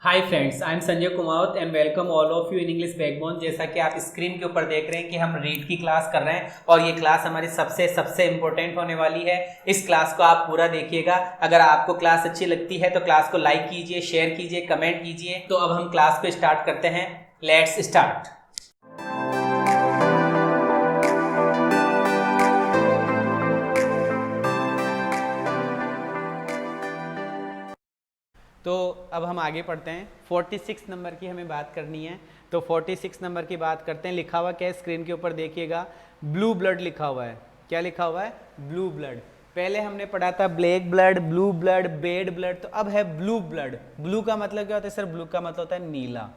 Hi friends, I am Sanjay Kumawat and welcome all of you in English backbone. जैसा कि आप screen के ऊपर देख रहे हैं कि हम रीड की क्लास कर रहे हैं और ये क्लास हमारी सबसे सबसे इम्पोर्टेंट होने वाली है। इस क्लास को आप पूरा देखिएगा। अगर आपको क्लास अच्छी लगती है तो क्लास को लाइक कीजिए, शेयर कीजिए, कमेंट कीजिए। तो अब हम क्लास को स्टार्ट करते हैं। Let's start. तो अब हम आगे पढ़ते हैं। 46 नंबर की हमें बात करनी है। तो 46 नंबर की बात करते हैं। लिखा हुआ क्या है स्क्रीन के ऊपर देखिएगा, ब्लू ब्लड लिखा हुआ है। क्या लिखा हुआ है? Blue blood. पहले हमने पढ़ा था black blood, blue blood, bed blood, तो अब है ब्लू ब्लड। ब्लू का मतलब क्या होता है सर? ब्लू का मतलब होता है नीला।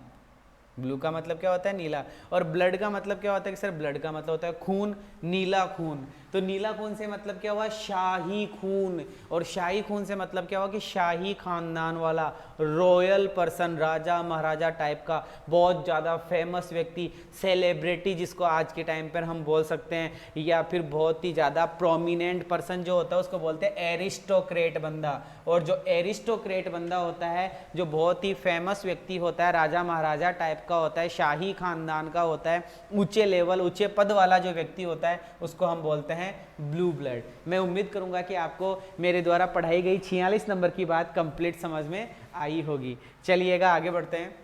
ब्लू का मतलब क्या होता है? नीला। और ब्लड का मतलब क्या होता है कि सर? ब्लड का मतलब होता है खून, नीला खून। तो नीला खून से मतलब क्या हुआ? शाही खून। और शाही खून से मतलब क्या हुआ कि शाही खानदान वाला, रॉयल पर्सन, राजा महाराजा टाइप का, बहुत ज़्यादा फेमस व्यक्ति, सेलिब्रिटी जिसको आज के टाइम पर हम बोल सकते हैं, या फिर बहुत ही ज़्यादा प्रोमिनेंट पर्सन जो होता है उसको बोलते हैं एरिस्टोक्रेट बंदा। और जो एरिस्टोक्रेट बंदा होता है, जो बहुत ही फेमस व्यक्ति होता है, राजा महाराजा टाइप का होता है, शाही खानदान का होता है, ऊंचे लेवल, ऊंचे पद वाला जो व्यक्ति होता है, उसको हम बोलते हैं ब्लू ब्लड। मैं उम्मीद करूंगा कि आपको मेरे द्वारा पढ़ाई गई 46 नंबर की बात कंप्लीट समझ में आई होगी। चलिएगा आगे बढ़ते हैं।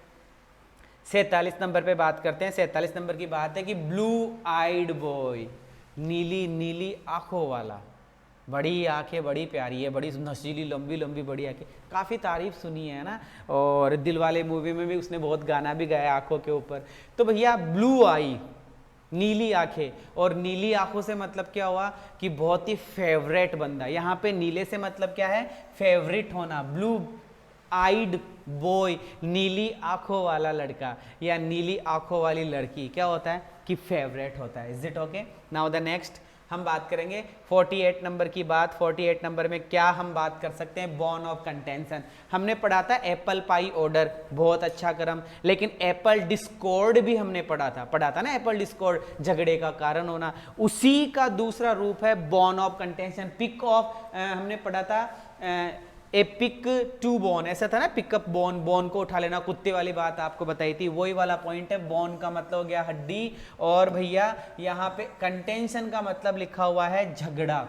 47 नंबर पे बात करते हैं। 47 नंबर की बात है कि ब्लू आइड बॉय, नीली नीली आंखों वाला। बड़ी आंखें, बड़ी प्यारी है, बड़ी नशीली, लंबी लंबी बड़ी आंखें। काफ़ी तारीफ सुनी है ना। और दिलवाले मूवी में भी उसने बहुत गाना भी गाया आंखों के ऊपर। तो भैया ब्लू आई, नीली आंखें। और नीली आंखों से मतलब क्या हुआ कि बहुत ही फेवरेट बंदा। यहाँ पे नीले से मतलब क्या है? फेवरेट होना। ब्लू आइड बॉय, नीली आंखों वाला लड़का या नीली आंखों वाली लड़की क्या होता है कि फेवरेट होता है। Is it okay? Now the next हम बात करेंगे 48 नंबर की बात। 48 नंबर में क्या हम बात कर सकते हैं? Born of contention. हमने पढ़ा था एप्पल पाई ऑर्डर, बहुत अच्छा क्रम। लेकिन एप्पल डिस्कॉर्ड भी हमने पढ़ा था ना। एप्पल डिस्कॉर्ड, झगड़े का कारण होना, उसी का दूसरा रूप है bone of contention. Pick of हमने पढ़ा था ए पिक टू बोन, ऐसा था ना। पिकअप बोन, बोन को उठा लेना, कुत्ते वाली बात आपको बताई थी, वही वाला पॉइंट है। बोन का मतलब हो गया हड्डी। और भैया यहाँ पे कंटेंशन का मतलब लिखा हुआ है झगड़ा,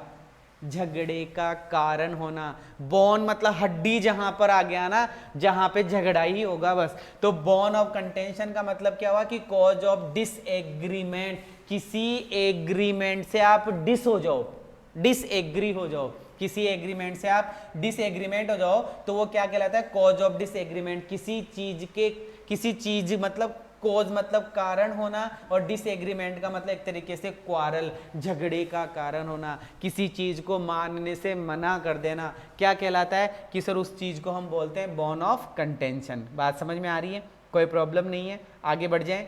झगड़े का कारण होना। बोन मतलब हड्डी, जहां पर आ गया ना, जहां पे झगड़ा ही होगा बस। तो बोन ऑफ कंटेंशन का मतलब क्या हुआ कि कॉज ऑफ डिसएग्रीमेंट। किसी एग्रीमेंट से आप डिस हो जाओ, डिसएग्री हो जाओ, किसी एग्रीमेंट से आप डिसएग्रीमेंट हो जाओ, तो वो क्या कहलाता है? Cause of disagreement. किसी चीज के, किसी चीज मतलब कॉज मतलब कारण होना, और डिसएग्रीमेंट का मतलब एक तरीके से क्वारल, झगड़े का कारण होना, किसी चीज को मानने से मना कर देना, क्या कहलाता है कि सर उस चीज को हम बोलते हैं बॉर्न ऑफ कंटेंशन। बात समझ में आ रही है? कोई प्रॉब्लम नहीं है। आगे बढ़ जाएं।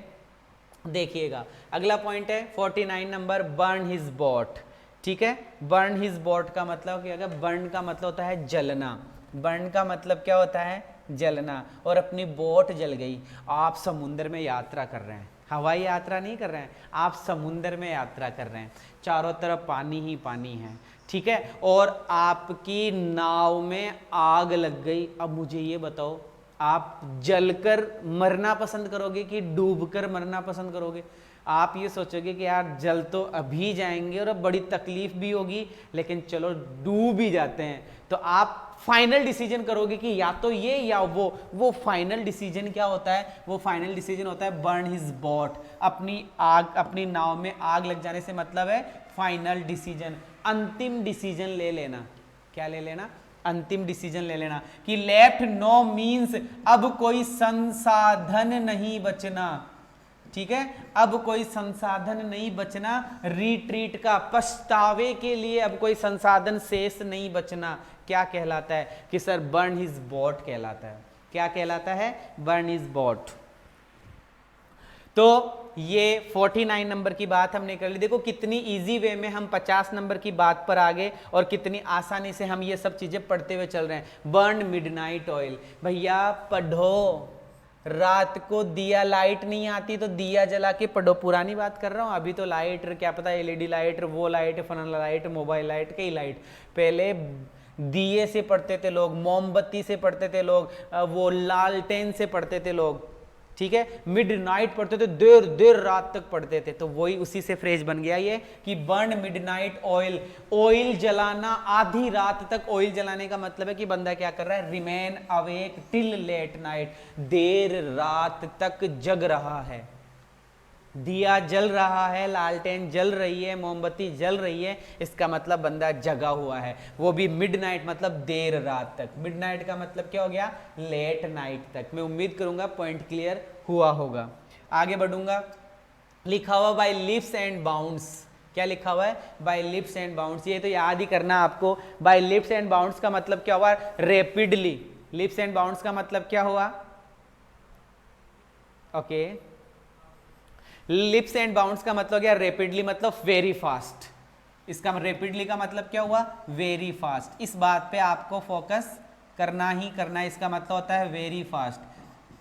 देखिएगा अगला पॉइंट है 49 नंबर, बर्न हिज बॉट। ठीक है, बर्न हिज बॉट का मतलब क्या? बर्न का मतलब होता है जलना। बर्न का मतलब क्या होता है? जलना। और अपनी बोट जल गई। आप समुद्र में यात्रा कर रहे हैं, हवाई यात्रा नहीं कर रहे हैं, आप समुद्र में यात्रा कर रहे हैं, चारों तरफ पानी ही पानी है। ठीक है, और आपकी नाव में आग लग गई। अब मुझे ये बताओ, आप जलकर मरना पसंद करोगे कि डूबकर मरना पसंद करोगे? आप ये सोचोगे कि यार जल तो अभी जाएंगे और अब बड़ी तकलीफ भी होगी, लेकिन चलो डूब ही जाते हैं। तो आप फाइनल डिसीजन करोगे कि या तो ये या वो फाइनल डिसीजन क्या होता है? वो फाइनल डिसीजन होता है बर्न हिज बॉट। अपनी आग, अपनी नाव में आग लग जाने से मतलब है फाइनल डिसीजन, अंतिम डिसीजन ले लेना। क्या ले लेना? अंतिम डिसीजन ले लेना। कि लेफ्ट नो मीन्स अब कोई संसाधन नहीं बचना। ठीक है, अब कोई संसाधन नहीं बचना। रिट्रीट का, पछतावे के लिए अब कोई संसाधन शेष नहीं बचना। क्या कहलाता है कि सर बर्न हिज बॉट कहलाता है। क्या कहलाता है? Burn his boat. तो ये 49 नंबर की बात हमने कर ली। देखो कितनी इजी वे में हम 50 नंबर की बात पर आ गए और कितनी आसानी से हम ये सब चीजें पढ़ते हुए चल रहे हैं। बर्न मिडनाइट ऑयल, भैया पढ़ो। रात को दिया, लाइट नहीं आती तो दिया जला के पढ़ो। पुरानी बात कर रहा हूँ, अभी तो लाइट क्या पता, एलईडी लाइट, वो light, funnel light, mobile light, कई लाइट। पहले दिए से पढ़ते थे लोग, मोमबत्ती से पढ़ते थे लोग, वो लालटेन से पढ़ते थे लोग, ठीक है, मिडनाइट पढ़ते थे, देर देर रात तक पढ़ते थे। तो वही उसी से फ्रेज बन गया ये कि बर्न मिडनाइट ऑयल, ऑयल जलाना, आधी रात तक ऑयल जलाने का मतलब है कि बंदा क्या कर रहा है, remain awake till late night, देर रात तक जग रहा है। दिया जल रहा है, लालटेन जल रही है, मोमबत्ती जल रही है, इसका मतलब बंदा जगा हुआ है, वो भी मिडनाइट मतलब देर रात तक। मिडनाइट का मतलब क्या हो गया, लेट नाइट तक। मैं उम्मीद करूंगा पॉइंट क्लियर हुआ होगा। आगे बढ़ूंगा, लिखा हुआ बाय लिप्स एंड बाउंड्स, क्या लिखा हुआ है, बाय लिप्स एंड बाउंड्स, ये तो याद ही करना आपको। बाय लिप्स एंड बाउंड्स का मतलब क्या हुआ, रेपिडली। लिप्स एंड बाउंड्स का मतलब क्या हुआ, ओके, लिप्स एंड बाउंड्स का मतलब क्या, रेपिडली मतलब वेरी फास्ट। इसका रेपिडली का मतलब क्या हुआ, वेरी फास्ट। इस बात पे आपको फोकस करना ही करना है, इसका मतलब होता है वेरी फास्ट,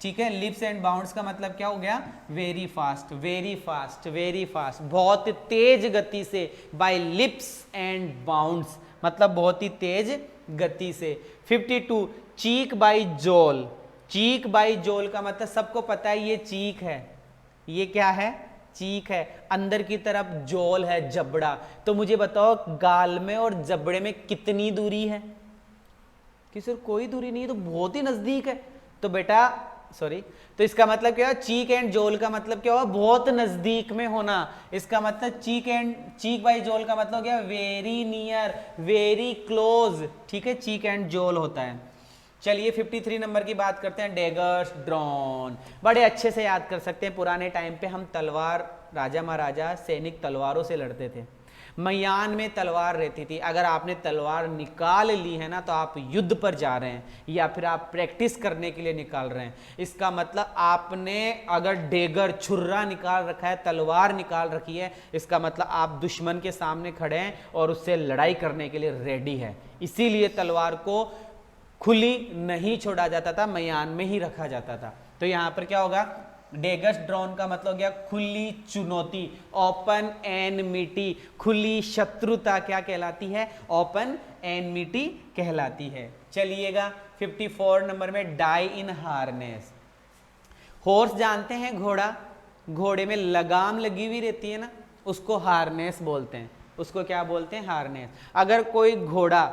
ठीक है। लिप्स एंड बाउंड्स का मतलब क्या हो गया, very fast, very fast, very fast, बहुत तेज गति से। बाय लिप्स एंड बाउंड्स मतलब बहुत ही तेज गति से। 52 चीक बाय जोल, चीक बाय जोल का मतलब सबको पता है ये चीक है, ये क्या है, चीक है, अंदर की तरफ जोल है, जबड़ा। तो मुझे बताओ गाल में और जबड़े में कितनी दूरी है, कि सर कोई दूरी नहीं है, तो बहुत ही नजदीक है। तो बेटा सॉरी, तो इसका मतलब क्या है, चीक एंड जोल का मतलब क्या हुआ, बहुत नजदीक में होना। इसका मतलब चीक बाई जोल का मतलब क्या, वेरी नियर, वेरी क्लोज, ठीक है, चीक एंड जोल होता है। चलिए 53 नंबर की बात करते हैं, डेगर्स ड्रॉन। बड़े अच्छे से याद कर सकते हैं, पुराने टाइम पे हम तलवार, राजा महाराजा सैनिक तलवारों से लड़ते थे, मयान में तलवार रहती थी। अगर आपने तलवार निकाल ली है ना, तो आप युद्ध पर जा रहे हैं, या फिर आप प्रैक्टिस करने के लिए निकाल रहे हैं। इसका मतलब आपने अगर डेगर, छुर्रा निकाल रखा है, तलवार निकाल रखी है, इसका मतलब आप दुश्मन के सामने खड़े हैं और उससे लड़ाई करने के लिए रेडी है। इसीलिए तलवार को खुली नहीं छोड़ा जाता था, मैदान में ही रखा जाता था। तो यहां पर क्या होगा, डेगर्स ड्रॉन का मतलब हो गया खुली चुनौती, ओपन एनमिटी, खुली शत्रुता क्या कहलाती है, ओपन एनमिटी कहलाती है। चलिएगा 54 नंबर में, डाई इन हार्नेस। हॉर्स जानते हैं, घोड़ा, घोड़े में लगाम लगी हुई रहती है ना, उसको हार्नेस बोलते हैं। उसको क्या बोलते हैं, हार्नेस। अगर कोई घोड़ा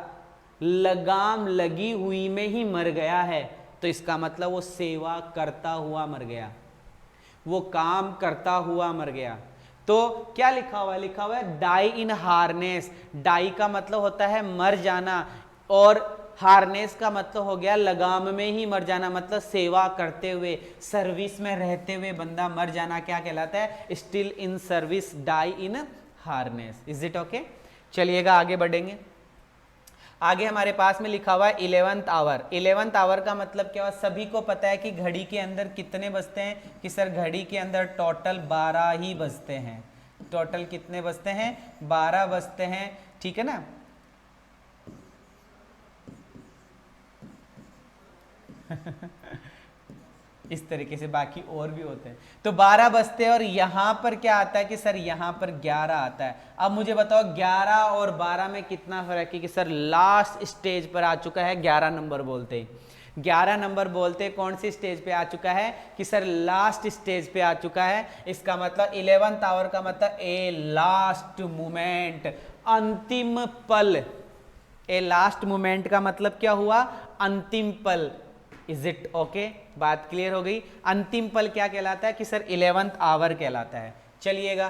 लगाम लगी हुई में ही मर गया है, तो इसका मतलब वो सेवा करता हुआ मर गया, वो काम करता हुआ मर गया। तो क्या लिखा हुआ है, लिखा हुआ है डाई इन हार्नेस। डाई का मतलब होता है मर जाना, और हार्नेस का मतलब हो गया लगाम में ही मर जाना, मतलब सेवा करते हुए, सर्विस में रहते हुए बंदा मर जाना क्या कहलाता है, still in service, die in harness. Is it okay. चलिएगा आगे बढ़ेंगे। आगे हमारे पास में लिखा हुआ है 11th आवर। 11th आवर का मतलब क्या हुआ, सभी को पता है कि घड़ी के अंदर कितने बजते हैं, कि सर घड़ी के अंदर टोटल 12 ही बजते हैं। टोटल कितने बजते हैं, 12 बजते हैं, ठीक है ना। इस तरीके से बाकी और भी होते हैं। तो 12 बजते हैं, और यहां पर क्या आता है कि सर यहां पर 11 आता है। अब मुझे बताओ 11 और 12 में कितना फर्क है, कि सर लास्ट स्टेज पर आ चुका है 11 नंबर बोलते हैं। 11 नंबर बोलते कौन सी स्टेज पे आ चुका है, कि सर लास्ट स्टेज पे आ चुका है। इसका मतलब 11th आवर का मतलब ए लास्ट मोमेंट, अंतिम पल। ए लास्ट मोमेंट का मतलब क्या हुआ, अंतिम पल। इज इट ओके, बात क्लियर हो गई। अंतिम पल क्या कहलाता है, कि सर 11th आवर कहलाता है। चलिएगा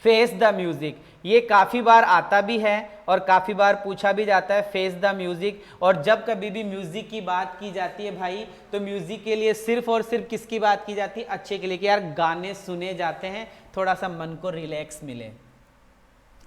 फेस द म्यूजिक, ये काफी बार आता भी है और काफी बार पूछा भी जाता है, फेस द म्यूजिक। और जब कभी भी म्यूजिक की बात की जाती है भाई, तो म्यूजिक के लिए सिर्फ और सिर्फ किसकी बात की जाती है, अच्छे के लिए, कि यार गाने सुने जाते हैं, थोड़ा सा मन को रिलैक्स मिले,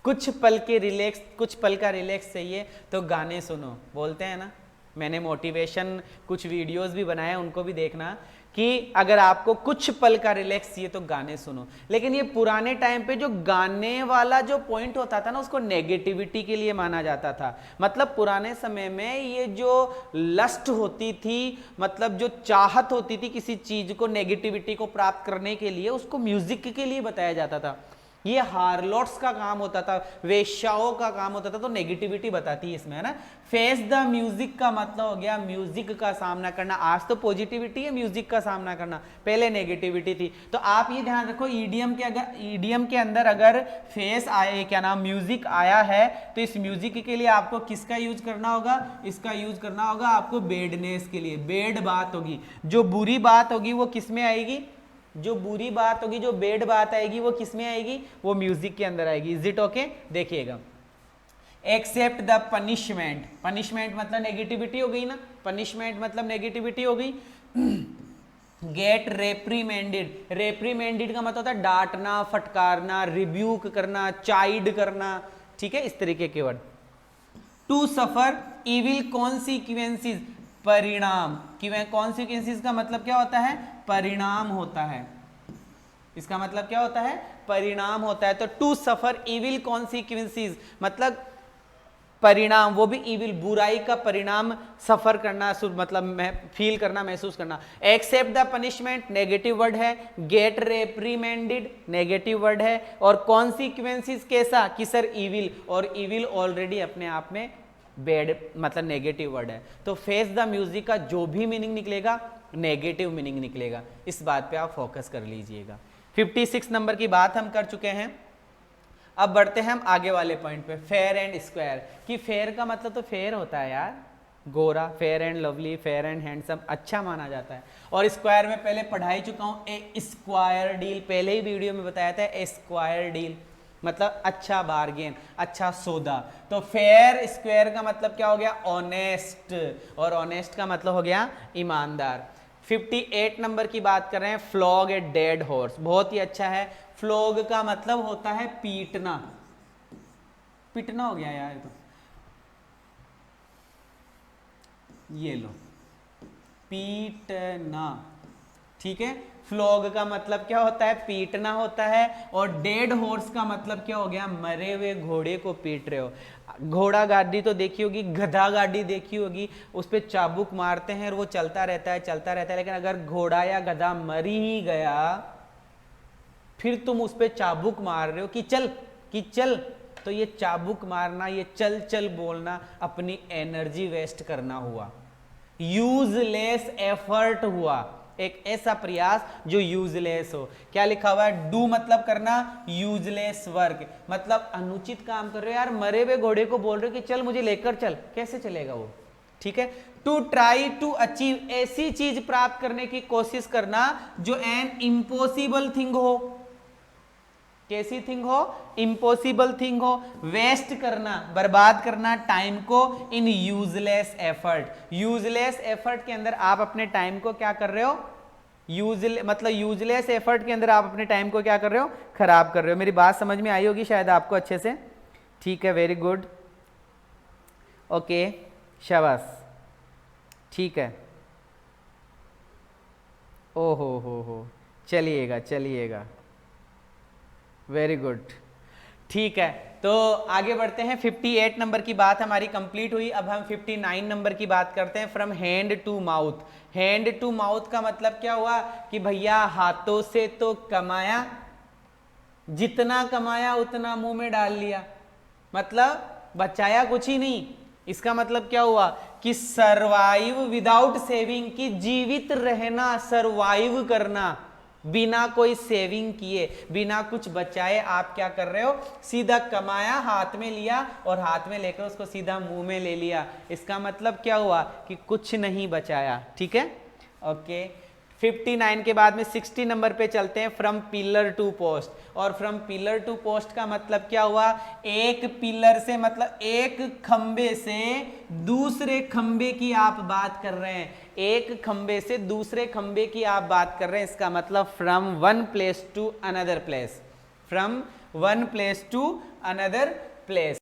कुछ पल के रिलैक्स, कुछ पल का रिलैक्स चाहिए तो गाने सुनो, बोलते हैं ना। मैंने मोटिवेशन कुछ वीडियोस भी बनाए हैं, उनको भी देखना, कि अगर आपको कुछ पल का रिलैक्स चाहिए तो गाने सुनो। लेकिन ये पुराने टाइम पे जो गाने वाला जो पॉइंट होता था ना, उसको नेगेटिविटी के लिए माना जाता था। मतलब पुराने समय में ये जो लस्ट होती थी, मतलब जो चाहत होती थी किसी चीज को, नेगेटिविटी को प्राप्त करने के लिए, उसको म्यूजिक के लिए बताया जाता था। ये हार्लोट्स का काम होता था, वेश्याओं का काम होता था, तो नेगेटिविटी बताती है इसमें, है ना। फेस द म्यूजिक का मतलब हो गया म्यूजिक का सामना करना। आज तो पॉजिटिविटी है, म्यूजिक का सामना करना, पहले नेगेटिविटी थी। तो आप ये ध्यान रखो, ईडियम के अंदर अगर फेस आए, क्या नाम, म्यूजिक आया है, तो इस म्यूजिक के लिए आपको किसका यूज करना होगा, इसका यूज करना होगा आपको बैडनेस के लिए। बैड बात होगी, जो बुरी बात होगी वो किस में आएगी, जो बुरी बात होगी, जो बैड बात आएगी वो किस में आएगी, वो म्यूजिक के अंदर आएगी। Is it okay? देखिएगा, एक्सेप्ट द पनिशमेंट, पनिशमेंट मतलब नेगेटिविटी हो गई ना, पनिशमेंट मतलब नेगेटिविटी हो गई। गेट रेप्रीमेंडेड, रेप्रीमेंडेड का मतलब होता है डांटना, फटकारना, रिब्यूक करना, चाइड करना, ठीक है, इस तरीके के word. To suffer evil consequences, परिणाम, कॉन्सिक्वेंसेस का मतलब क्या होता है, परिणाम होता है, इसका मतलब क्या होता है, परिणाम होता है। तो टू सफर इविल कॉन्सिक्वेंसेस मतलब परिणाम, वो भी इविल, बुराई का परिणाम सफर करना, मतलब फील करना, महसूस करना। Accept the punishment negative word है, गेट रेप्रीमेंडेड नेगेटिव वर्ड है, और कॉन्सिक्वेंसेस कैसा, कि सर इविल, और इविल ऑलरेडी अपने आप में बैड मतलब नेगेटिव वर्ड है। तो फेस द म्यूजिक का जो भी मीनिंग निकलेगा नेगेटिव मीनिंग निकलेगा, इस बात पे आप फोकस कर लीजिएगा। 56 नंबर की बात हम कर चुके हैं। अब बढ़ते हैं हम आगे वाले पॉइंट पे, फेयर एंड स्क्वायर। कि फेयर का मतलब तो फेयर होता है यार, गोरा, fair and lovely, fair and handsome, अच्छा माना जाता है। और स्क्वायर में पहले पढ़ा ही चुका हूं, ए स्क्वायर डील, पहले ही वीडियो में बताया था, ए स्क्वायर डील मतलब अच्छा बार्गेन, अच्छा सौदा। तो फेयर स्क्वायर का मतलब क्या हो गया, ऑनेस्ट, और ऑनेस्ट का मतलब हो गया ईमानदार। 58 नंबर की बात कर रहे हैं, फ्लॉग ए डेड हॉर्स, बहुत ही अच्छा है। फ्लॉग का मतलब होता है पीटना, पीटना हो गया यार, तो ये लो, पीटना, ठीक है। फ्लॉग का मतलब क्या होता है, पीटना होता है। और डेड हॉर्स का मतलब क्या हो गया, मरे हुए घोड़े को पीट रहे हो। घोड़ा गाड़ी तो देखी होगी, गधा गाड़ी देखी होगी, उस पर चाबुक मारते हैं और वो चलता रहता है, चलता रहता है। लेकिन अगर घोड़ा या गधा मर ही गया, फिर तुम उस पर चाबुक मार रहे हो कि चल, तो ये चाबुक मारना, ये चल चल बोलना, अपनी एनर्जी वेस्ट करना हुआ, यूजलेस एफर्ट हुआ, एक ऐसा प्रयास जो यूजलेस हो। क्या लिखा हुआ है, डू मतलब करना, यूजलेस वर्क मतलब अनुचित काम कर रहे हो यार, मरे हुए घोड़े को बोल रहे हो कि चल मुझे लेकर चल, कैसे चलेगा वो, ठीक है। टू ट्राई टू अचीव, ऐसी चीज प्राप्त करने की कोशिश करना जो एन इम्पॉसिबल थिंग हो, कैसी थिंग हो, इम्पॉसिबल थिंग हो। वेस्ट करना, बर्बाद करना टाइम को, इन यूजलेस एफर्ट, यूजलेस एफर्ट के अंदर आप अपने टाइम को क्या कर रहे हो, यूजलेस एफर्ट के अंदर आप अपने टाइम को क्या कर रहे हो, खराब कर रहे हो। मेरी बात समझ में आई होगी शायद आपको अच्छे से, ठीक है, वेरी गुड, ओके, शाबाश, ठीक है। ओ हो, चलिएगा, वेरी गुड, ठीक है। तो आगे बढ़ते हैं, 58 नंबर की बात हमारी कंप्लीट हुई। अब हम 59 नंबर की बात करते हैं, from hand to mouth. Hand to mouth का मतलब क्या हुआ कि भैया हाथों से तो कमाया, जितना कमाया उतना मुंह में डाल लिया, मतलब बचाया कुछ ही नहीं। इसका मतलब क्या हुआ कि सर्वाइव विदाउट सेविंग, की जीवित रहना, सर्वाइव करना बिना कोई सेविंग किए, बिना कुछ बचाए आप क्या कर रहे हो, सीधा कमाया, हाथ में लिया और हाथ में लेकर उसको सीधा मुंह में ले लिया। इसका मतलब क्या हुआ कि कुछ नहीं बचाया, ठीक है, ओके। 59 के बाद में 60 नंबर पे चलते हैं, फ्रॉम पिलर टू पोस्ट। और फ्रॉम पिलर टू पोस्ट का मतलब क्या हुआ, एक पिलर से मतलब एक खंबे से दूसरे खंबे की आप बात कर रहे हैं, एक खंबे से दूसरे खंबे की आप बात कर रहे हैं। इसका मतलब from one place to another place, from one place to another place.